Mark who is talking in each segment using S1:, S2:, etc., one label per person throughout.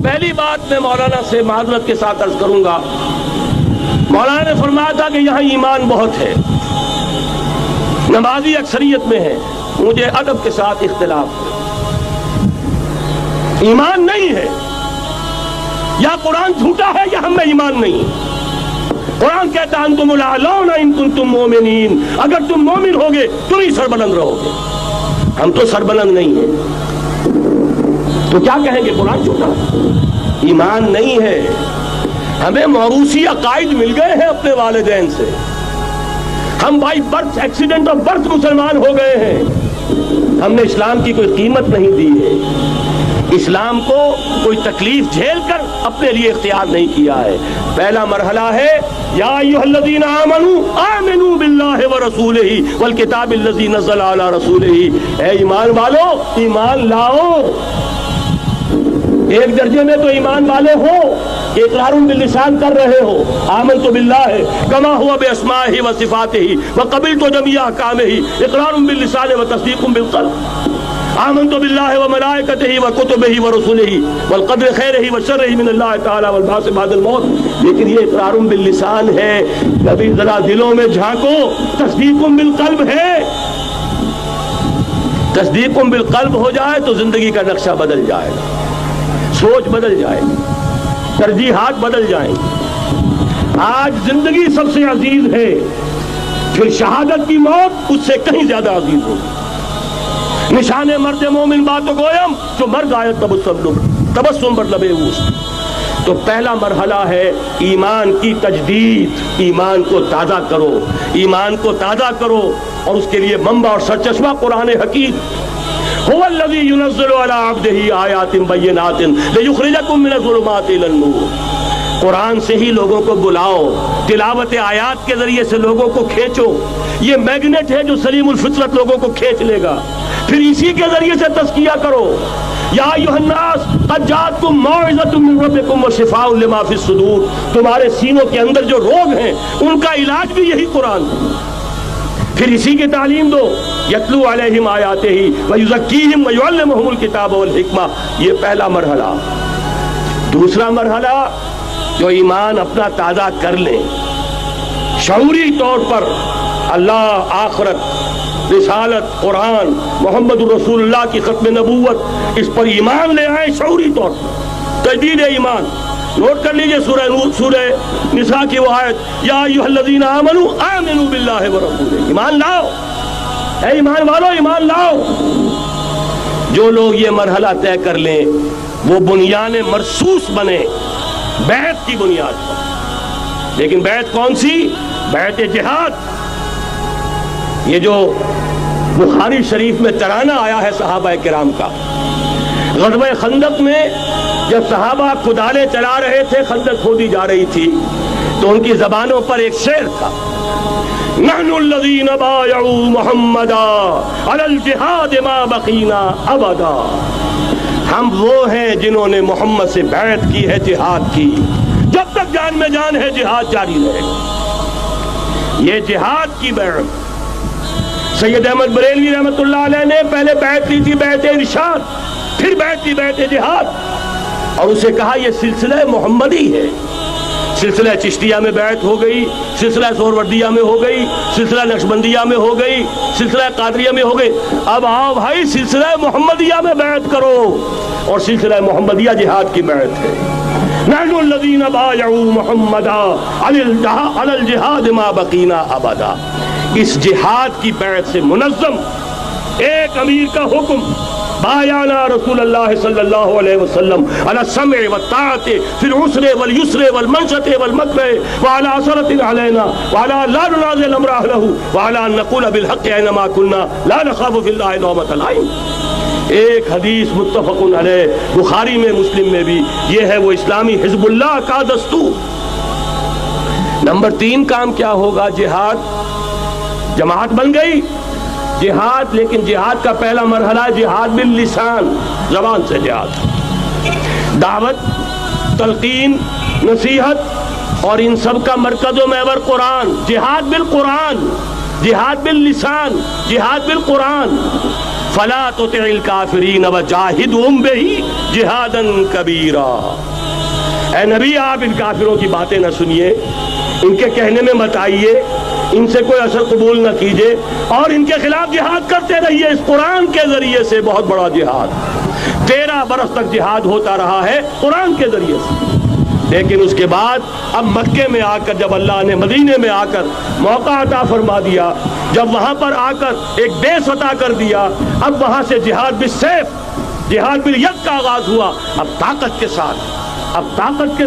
S1: پہلی بات میں مولانا سے معذرت کے ساتھ عرض کروں گا، مولانا نے فرمایا تھا کہ یہاں ایمان بہت ہے، نمازی اکثریت میں ہے، مجھے ادب کے ساتھ اختلاف ہے، ایمان نہیں ہے، یا قرآن جھوٹا ہے یا ہم میں ایمان نہیں ہے۔ قرآن کہتا ہے انتم الاعلون ان کنتم مومنین، اگر تم مومن ہوگے تم ہی سربلند رہو گے، ہم تو سربلند نہیں ہیں، تو کیا کہیں گے قرآن جھوٹا؟ ایمان نہیں ہے، ہمیں موروثی عقائد مل گئے ہیں اپنے والدین سے، ہم by birth accident of birth مسلمان ہو گئے ہیں، ہم نے اسلام کی کوئی قیمت نہیں دی ہے، اسلام کو کوئی تکلیف جھیل کر اپنے لیے اختیار نہیں کیا ہے۔ پہلا مرحلہ ہے یا ایھا الذین آمنوا آمنوا باللہ ورسولہ والکتاب الذی نزل علی رسولہ، اے ایمان والو ایمان لاؤ۔ ایک درجے میں تو ایمان والے ہو کہ اقرار باللسان کر رہے ہو، آمنت باللہ کما ہوا باسمائہ وصفاتہ وقبلت جمیع احکامہ، اقرار باللسان وتصدیق بالقلب۔ آمنت باللہ وملائکتہ وکتبہ ورسلہ والقدر خیرہ وشرہ من اللہ تعالی والبعث بعد الموت، لیکن یہ اقرار باللسان ہے، کبھی ذرا دلوں میں جھانکو، تصدیق بالقلب ہے۔ تصدیق بالقلب ہو جائے تو زندگی کا نقشہ بدل جائے گا، سوچ بدل جائے گی، ترجیحات بدل جائیں گی۔ آج زندگی سب سے عزیز ہے، پھر شہادت کی موت اس سے کہیں زیادہ عزیز ہوگی۔ نشان مرد مومن بات گویم جو مرد آئے تبسم بر لبے اوست۔ تو پہلا مرحلہ ہے ایمان کی تجدید، ایمان کو تازہ کرو، ایمان کو تازہ کرو، اور اس کے لیے منبع اور سرچشمہ قرآن حکیم۔ هو الذی ينزل علی عبدہ آیات بینات لیخرجکم من الظلمات الی النور۔ قرآن سے ہی لوگوں کو بلاؤ، تلاوت آیات کے ذریعے سے لوگوں کو کھینچو، یہ میگنیٹ ہے جو سلیم الفطرت لوگوں کو کھینچ لے گا، پھر اسی کے ذریعے سے تزکیہ کرو۔ یا ایھا الناس قد جاءتکم موعظۃ من ربکم وشفاء لما فی الصدور، تمہارے سینوں کے اندر جو روگ ہیں ان کا علاج بھی یہی قرآن ہے، پھر اسی کی تعلیم دو۔ یتلو علیہم آیاتہ ویزکیہم ویعلمہم الکتاب والحکمہ، یہ پہلا مرحلہ۔ دوسرا مرحلہ جو ایمان اپنا تازہ کر لیں، شعوری طور پر اللہ، آخرت، رسالت، قرآن، محمد رسول اللہ کی ختم نبوت، اس پر ایمان لے آئیں شعوری طور پر، تجدید ایمان۔ نوٹ کر لیجئے سورہ نساء کی وہ آیت، یا ایھا الذین آمنوا آمنوا باللہ ورسولہ، ایمان لاؤ، اے ایمان والو ایمان لاؤ۔ جو لوگ یہ مرحلہ طے کر لیں وہ بنیان مرصوص بنے بیعت کی بنیاد پر۔ لیکن بیعت کون سی؟ بیعت جہاد۔ یہ جو بخاری شریف میں ترانہ آیا ہے صحابہ کرام کا، غزوہ خندق میں جب صحابہ کدالیں چلا رہے تھے، خندق کھودی جا رہی تھی، تو ان کی زبانوں پر ایک شعر تھا، نحن الذین بایعوا محمدا علی الجہاد ما بقینا ابدا، ہم وہ ہیں جنہوں نے محمد سے بیعت کی ہے جہاد کی، جب تک جان میں جان ہے جہاد جاری رہے گا۔ یہ جہاد کی بیعت، سید احمد بریلوی رحمۃ اللہ علیہ نے پہلے بیعت لی تھی بیعت ارشاد، پھر بیعت لی بیعت جہاد، اور اسے کہا یہ سلسلہ محمدی ہے۔ سلسلہ چشتیہ میں بیعت ہو گئی، سلسلہ سہروردیہ میں ہو گئی، سلسلہ نقشبندیہ میں ہو گئی، سلسلہ قادریہ میں ہو گئی، اب آؤ بھائی سلسلہ محمدیہ میں بیعت کرو، اور سلسلہ محمدیہ جہاد کی بیعت ہے۔ نحن الذین بایعوا محمدا علی الجہاد ما بقینا ابدا، اس جہاد کی بیعت سے منظم ایک امیر کا حکم، بایعنا رسول اللہ صلی اللہ علیہ وسلم علی السمع والطاعۃ فی العسر والیسر والمنشط والمکرہ وعلی اثرۃ علینا وعلی لا ننازع الامر اہلہ وعلی ان نقول بالحق اینما کنا لا نخاف فی اللہ لومۃ لائم۔ ایک حدیث متفق علیہ، بخاری میں مسلم میں بھی، یہ ہے وہ اسلامی حزب اللہ کا دستور۔ نمبر 3 کام کیا ہوگا؟ جہاد، جماعت بن گئی جہاد، لیکن جہاد کا پہلا مرحلہ ہے جہاد باللسان، زبان سے جہاد، دعوت، تلقین، نصیحت، اور ان سب کا مرکز و محور قرآن۔ جہاد بالقرآن، جہاد باللسان، جہاد بالقرآن۔ فلا تطع الکافرین وجاہدہم بہ جہادا کبیرا۔ اے نبی آپ ان کافروں کی باتیں نہ سنیے، ان کے کہنے میں مت آئیے، ان سے کوئی اثر قبول نہ کیجیے، اور ان کے خلاف جہاد کرتے رہیے اس قرآن کے ذریعے سے۔ بہت بڑا جہاد، 13 برس تک جہاد ہوتا رہا ہے قرآن کے ذریعے سے۔ لیکن اس کے بعد اب مکے میں آ کر، جب اللہ نے مدینے میں آ کر موقع عطا فرما دیا، جب وہاں پر آ کر ایک بیس عطا کر دیا، اب وہاں سے جہاد بالسیف، جہاد بالید کا آغاز ہوا۔ اب طاقت کے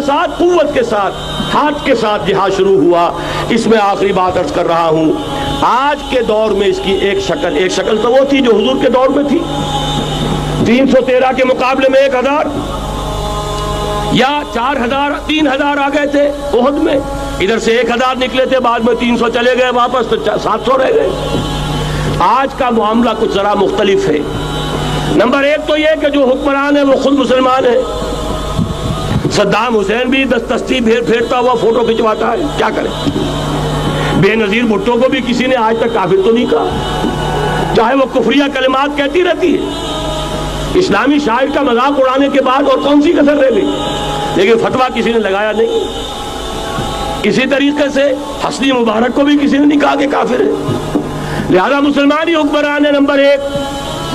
S1: ساتھ، قوت کے ساتھ، ہاتھ کے ساتھ جہاد شروع ہوا۔ اس میں آخری بات عرض کر رہا ہوں، آج کے دور میں اس کی ایک شکل تو وہ تھی جو حضور کے دور میں تھی، 313 کے مقابلے میں 1000 یا 4000 3000 آ گئے تھے احد میں، ادھر سے 1000 نکلے تھے، بعد میں 300 چلے گئے واپس، تو 700 رہ گئے۔ آج کا معاملہ کچھ ذرا مختلف ہے۔ نمبر 1 تو یہ کہ جو حکمران ہے وہ خود مسلمان ہے۔ صدام حسین بھی دستی پھیرتا ہوا فوٹو کھنچواتا ہے، کیا کرے؟ بے نظیر بھٹو کو بھی کسی نے آج تک کافر تو نہیں کہا، چاہے وہ کفریہ کلمات کہتی رہتی ہے۔ اسلامی شاعر کا مذاق اڑانے کے بعد اور کون سی کسر رہ گئی؟ لیکن فتویٰ کسی نے لگایا نہیں۔ اسی طریقے سے حسنی مبارک کو بھی کسی نے نہیں کہا کہ کافر ہے۔ لہذا مسلمان ہی حکمران ہے۔ نمبر 1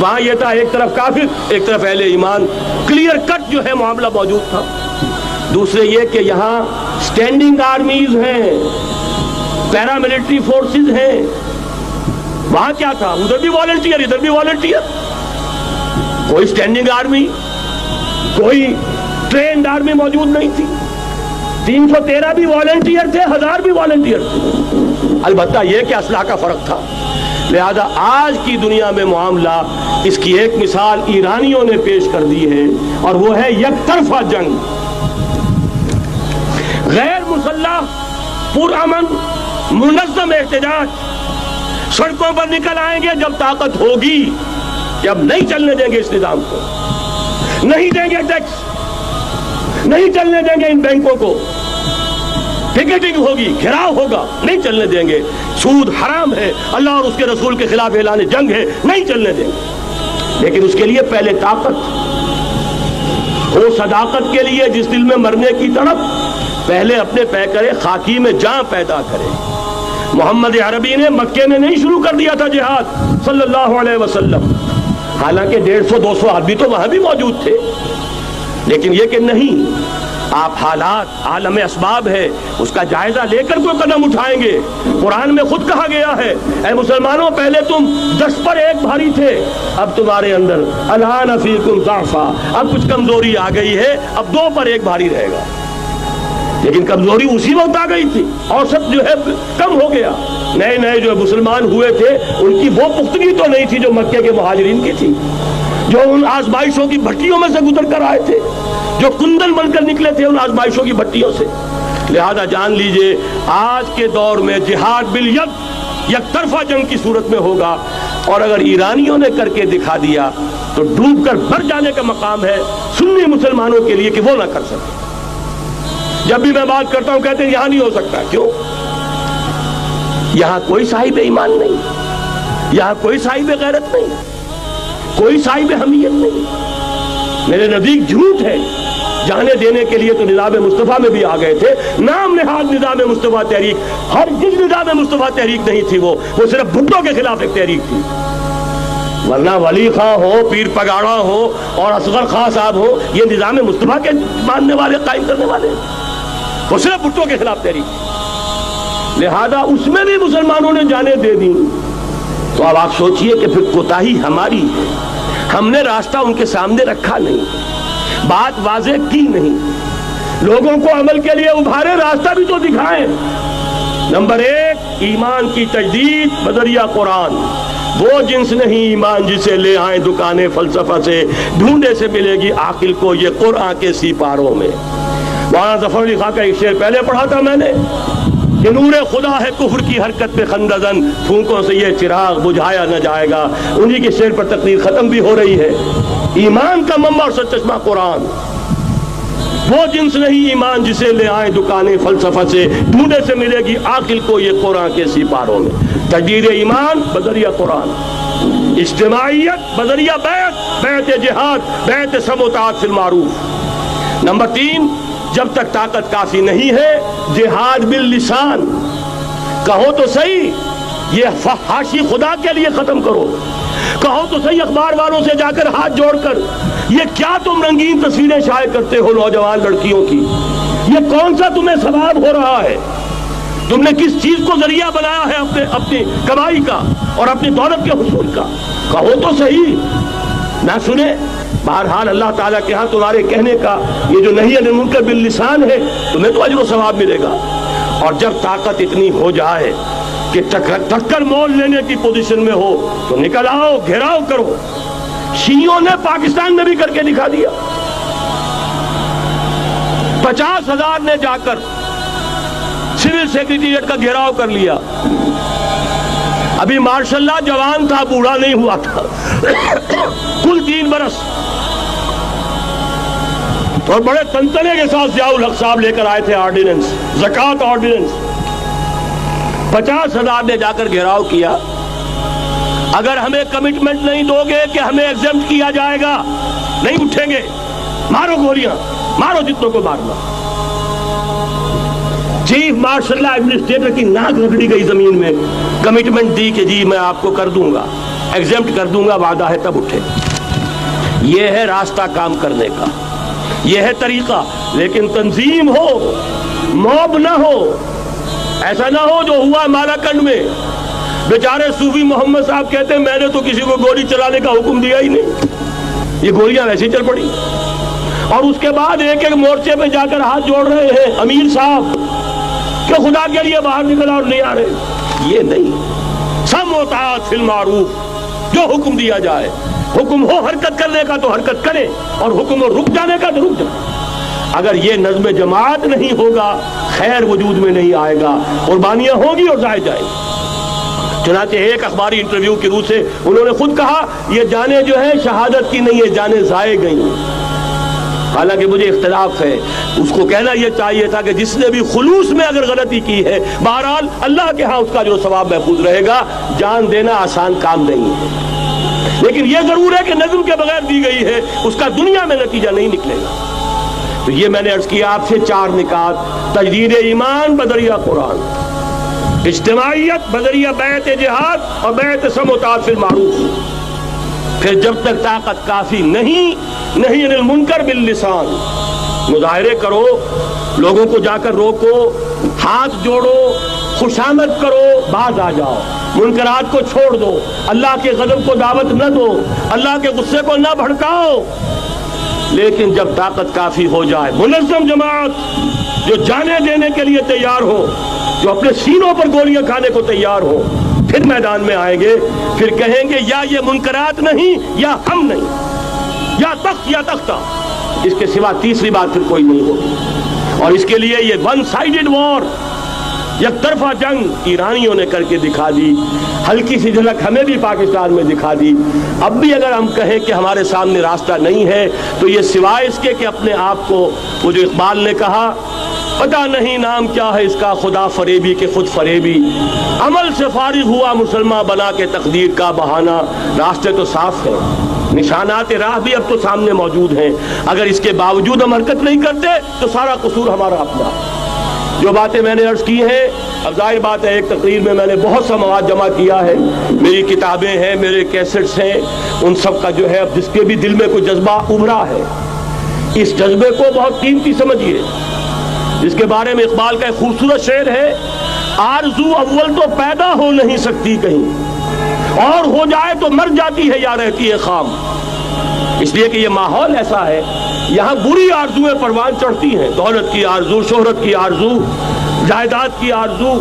S1: وہاں یہ تھا، ایک طرف کافر، ایک طرف اہل ایمان، کلیئر کٹ جو ہے معاملہ موجود تھا۔ دوسرے یہ کہ یہاں سٹینڈنگ آرمیز ہیں، پیراملٹری فورسز ہیں۔ وہاں کیا تھا؟ ادھر بھی والنٹیئر، ادھر بھی والنٹیئر۔ کوئی سٹینڈنگ آرمی، کوئی ٹرینڈ آرمی موجود نہیں تھی۔ 313 بھی والنٹیئر تھے، 1000 بھی والنٹیئر تھے۔ البتہ یہ کہ اسلحہ کا فرق تھا۔ لہذا آج کی دنیا میں معاملہ، اس کی ایک مثال ایرانیوں نے پیش کر دی ہے، اور وہ ہے یک طرفہ جنگ، غیر مسلح، پرامن، منظم احتجاج۔ سڑکوں پر نکل آئیں گے جب طاقت ہوگی، کہ اب نہیں چلنے دیں گے اس نظام کو، نہیں دیں گے ٹیکس، نہیں چلنے دیں گے ان بینکوں کو، پکیٹنگ ہوگی، گھراؤ ہوگا، نہیں چلنے دیں گے، سود حرام ہے، اللہ اور اس کے رسول کے خلاف اعلان جنگ ہے، نہیں چلنے دیں گے۔ لیکن اس کے لیے پہلے طاقت ہو، صداقت کے لیے جس دل میں مرنے کی تڑپ، پہلے اپنے پیکرے خاکی میں جاں پیدا کرے۔ محمد عربی نے مکے میں نہیں شروع کر دیا تھا جہاد صلی اللہ علیہ وسلم، حالانکہ 150-200 آدمی تو وہاں بھی موجود تھے، لیکن یہ کہ نہیں، آپ حالات، عالم اسباب ہے، اس کا جائزہ لے کر کوئی قدم اٹھائیں گے۔ قرآن میں خود کہا گیا ہے، اے مسلمانوں، پہلے تم 10 پر 1 بھاری تھے، اب تمہارے اندر الآن فیکم ضعفا، اب کچھ کمزوری آ گئی ہے، اب 2 پر 1 بھاری رہے گا۔ لیکن کمزوری اسی وقت آ گئی تھی، اوسط جو ہے کم ہو گیا۔ نئے جو مسلمان ہوئے تھے، ان کی وہ پختگی تو نہیں تھی جو مکے کے مہاجرین کی تھی، جو ان آزمائشوں کی بھٹیوں میں سے گزر کر آئے تھے، جو کندن بن کر نکلے تھے ان آزمائشوں کی بھٹیوں سے۔ لہذا جان لیجئے، آج کے دور میں جہاد بالید، یک طرفہ جنگ کی صورت میں ہوگا، اور اگر ایرانیوں نے کر کے دکھا دیا تو ڈوب کر بھر جانے کا مقام ہے سنی مسلمانوں کے لیے کہ وہ نہ کر سکے۔ جب بھی میں بات کرتا ہوں کہتے ہیں یہاں نہیں ہو سکتا، کیوں؟ یہاں کوئی صاحب ایمان نہیں، یہاں کوئی صاحب غیرت نہیں، کوئی صاحب حمیت نہیں۔ میرے نزدیک جھوٹ ہے۔ جانے دینے کے لیے تو نظام مصطفیٰ میں بھی آ گئے تھے، نام نہاد نظام مصطفیٰ تحریک، ہر جس نظام مصطفیٰ تحریک نہیں تھی، وہ صرف بھٹو کے خلاف ایک تحریک تھی، ورنہ ولی خاں ہو، پیر پگاڑا ہو اور اصغر خاں صاحب ہو، یہ نظام مصطفیٰ کے ماننے والے، قائم کرنے والے، وہ صرف بھٹو کے خلاف تحریک تھی۔ لہذا اس میں بھی مسلمانوں نے جانیں دے دی، تو اب آپ سوچئے کہ پھر کوتاہی ہماری ہے، ہم نے راستہ ان کے سامنے رکھا نہیں، بات واضح کی نہیں، لوگوں کو عمل کے لیے ابھارے، راستہ بھی تو دکھائیں۔ نمبر 1 ایمان کی تجدید بذریعہ قرآن، وہ جنس نہیں ایمان جسے لے آئیں دکانیں فلسفہ سے، ڈھونڈے سے ملے گی عاقل کو یہ قرآن کے سیپاروں میں۔ مولانا ظفر علی خاں کا ایک شعر پہلے پڑھا تھا میں نے کہ نور خدا ہے کفر کی حرکت پہ خندزن، پھونکوں سے یہ چراغ بجھایا نہ جائے گا۔ انہی کے شعر پر تقریر ختم بھی ہو رہی ہے۔ ایمان کا منبع اور سرچشمہ قرآن، وہ جنس نہیں ایمان جسے لے آئیں دکانیں فلسفہ سے، ڈھونڈے سے ملے گی عاقل کو یہ قرآن کے سیپاروں میں۔ تجدید ایمان بذریعہ قرآن، اجتماعیت بذریعہ بیعت جہاد، بیعت سمع و طاعت فی المعروف۔ نمبر 3، جب تک طاقت کافی نہیں ہے جہاد باللسان، کہو تو صحیح یہ فحاشی خدا کے لیے ختم کرو، کہو تو صحیح اخبار والوں سے جا کر ہاتھ جوڑ کر یہ کیا تم رنگین تصویریں شائع کرتے ہو نوجوان لڑکیوں کی، یہ کون سا تمہیں ثواب ہو رہا ہے، تم نے کس چیز کو ذریعہ بنایا ہے اپنی کمائی کا اور اپنی دولت کے حصول کا، کہو تو صحیح، نہ سنے۔ بہرحال اللہ تعالیٰ کے ہاں تمہارے کہنے کا یہ جو نہیں عن المنکر باللسان ہے تمہیں تو اجر و ثواب ملے گا۔ اور جب طاقت اتنی ہو جائے کہ ٹکر مول لینے کی پوزیشن میں ہو تو نکل آؤ، گھیراؤ کرو۔ شیعوں نے پاکستان میں بھی کر کے دکھا دیا، 50,000 نے جا کر سول سیکریٹریٹ کا گھیراؤ کر لیا۔ ابھی ماشاء اللہ جوان تھا، بوڑھا نہیں ہوا تھا، کل 3 برس، اور بڑے تنتنے کے ساتھ ضیاء الحق صاحب لے کر آئے تھے آرڈیننس، زکوٰۃ آرڈیننس۔ 50,000 نے جا کر گھیراؤ کیا، اگر ہمیں کمٹمنٹ نہیں دو گے کہ ہمیں ایگزمپٹ کیا جائے گا نہیں اٹھیں گے، مارو گولیاں، مارو جتنوں کو مارنا۔ چیف مارشل اللہ ایڈمنسٹریٹر کی ناک رگڑی گئی زمین میں، کمٹمنٹ دی کہ جی میں آپ کو کر دوں گا، ایگزمپٹ کر دوں گا، وعدہ ہے، تب اٹھے۔ یہ ہے راستہ کام کرنے کا، یہ ہے طریقہ، لیکن تنظیم ہو، موب نہ ہو۔ ایسا نہ ہو جو ہوا مالاکنڈ میں، بیچارے صوفی محمد صاحب کہتے ہیں میں نے تو کسی کو گولی چلانے کا حکم دیا ہی نہیں، یہ گولیاں ویسے چل پڑی، اور اس کے بعد ایک ایک مورچے پہ جا کر ہاتھ جوڑ رہے ہیں امیر صاحب کہ خدا کے لیے باہر نکل اور نہیں آ رہے۔ یہ نہیں، سمع و طاعت فی المعروف، جو حکم دیا جائے، حکم ہو حرکت کرنے کا تو حرکت کرے، اور حکم ہو رک جانے کا تو رک جائے۔ اگر یہ نظم جماعت نہیں ہوگا خیر وجود میں نہیں آئے گا، قربانیاں ہوں گی اور ضائع جائیں گی۔ چنانچہ ایک اخباری انٹرویو کی روح سے انہوں نے خود کہا یہ جانیں جو ہیں شہادت کی نہیں، یہ جانیں ضائع گئی۔ حالانکہ مجھے اختلاف ہے، اس کو کہنا یہ چاہیے تھا کہ جس نے بھی خلوص میں اگر غلطی کی ہے بہرحال اللہ کے ہاں اس کا جو ثواب محفوظ رہے گا۔ جان دینا آسان کام نہیں ہے، لیکن یہ ضرور ہے کہ نظم کے بغیر دی گئی ہے اس کا دنیا میں نتیجہ نہیں نکلے گا۔ تو یہ میں نے عرض کیا آپ سے 4 نکات: تجدید ایمان بذریعہ قرآن، اجتماعیت بذریعہ بیعت جہاد، اور بیعت سمع و طاعت فی المعروف۔ پھر جب تک طاقت کافی نہیں عن المنکر باللسان، مظاہرے کرو، لوگوں کو جا کر روکو، ہاتھ جوڑو، خوشامد کرو، باز آ جاؤ، منکرات کو چھوڑ دو، اللہ کے غضب کو دعوت نہ دو، اللہ کے غصے کو نہ بھڑکاؤ۔ لیکن جب طاقت کافی ہو جائے، منظم جماعت جو جانے دینے کے لیے تیار ہو، جو اپنے سینوں پر گولیاں کھانے کو تیار ہو، پھر میدان میں آئیں گے، پھر کہیں گے یا یہ منکرات نہیں یا ہم نہیں، یا تخت یا تختہ، اس کے سوا تیسری بات پھر کوئی نہیں ہوگی۔ اور اس کے لیے یہ ون سائیڈڈ وار، یک طرفہ جنگ ایرانیوں نے کر کے دکھا دی، ہلکی سی جھلک ہمیں بھی پاکستان میں دکھا دی۔ اب بھی اگر ہم کہیں کہ ہمارے سامنے راستہ نہیں ہے تو یہ سوائے اس کے کہ اپنے آپ کو، وہ جو اقبال نے کہا پتہ نہیں نام کیا ہے اس کا، خدا فریبی کے خود فریبی، عمل سے فارغ ہوا مسلمان بنا کے تقدیر کا بہانہ۔ راستے تو صاف ہیں، نشانات راہ بھی اب تو سامنے موجود ہیں، اگر اس کے باوجود ہم حرکت نہیں کرتے تو سارا قصور ہمارا اپنا۔ جو باتیں میں نے عرض کی ہیں، اب ظاہر بات ہے ایک تقریر میں نے بہت سا مواد جمع کیا ہے، میری کتابیں ہیں، میرے کیسٹس ہیں، ان سب کا جو ہے اب جس کے بھی دل میں کوئی جذبہ ابھرا ہے، اس جذبے کو بہت قیمتی سمجھیے، جس کے بارے میں اقبال کا ایک خوبصورت شعر ہے: آرزو اول تو پیدا ہو نہیں سکتی کہیں، اور ہو جائے تو مر جاتی ہے یا رہتی ہے خام۔ اس لیے کہ یہ ماحول ایسا ہے، یہاں بری آرزویں پروان چڑھتی ہیں، دولت کی آرزو، شہرت کی آرزو، جائیداد کی آرزو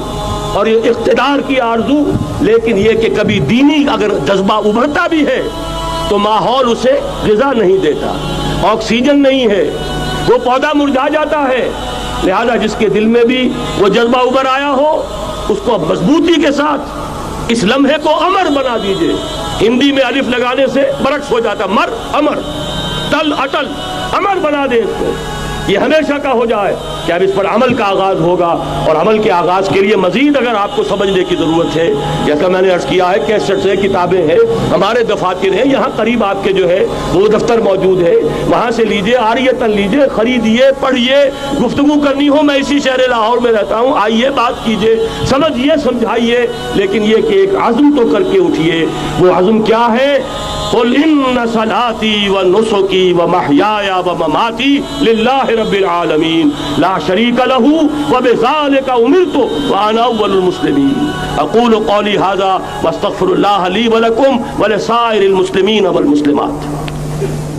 S1: اور اقتدار کی آرزو، لیکن یہ کہ کبھی دینی اگر جذبہ ابھرتا بھی ہے تو ماحول اسے غذا نہیں دیتا، آکسیجن نہیں ہے، وہ پودا مرجھا جاتا ہے۔ لہذا جس کے دل میں بھی وہ جذبہ ابھر آیا ہو اس کو مضبوطی کے ساتھ اس لمحے کو امر بنا دیجئے۔ ہندی میں الف لگانے سے برعکس ہو جاتا، مر امر، تل اٹل، امر بنا دے اس کو۔ یہ ہمیشہ کا ہو جائے کہ اب اس پر عمل کا آغاز ہوگا، اور عمل کے آغاز کے لیے مزید اگر آپ کو سمجھنے کی ضرورت ہے، جیسا میں نے عرض کیا ہے کیسٹ سے کتابیں ہیں، ہمارے دفاتر ہیں، یہاں قریب آپ کے جو ہے وہ دفتر موجود ہے، وہاں سے لیجئے، عاریتاً لیجئے، خریدیے، پڑھیے، گفتگو کرنی ہو، میں اسی شہر لاہور میں رہتا ہوں، آئیے بات کیجئے، سمجھیے، سمجھائیے، لیکن یہ کہ ایک عزم تو کر کے اٹھیے۔ وہ عزم کیا ہے؟ قل ان صلاتي ونسكي ومحياي ومماتي لله رب العالمين لا شريك له وبذلك امرت وانا اول المسلمين اقول قولي هذا واستغفر الله لي ولكم ولسائر المسلمين والمسلمات۔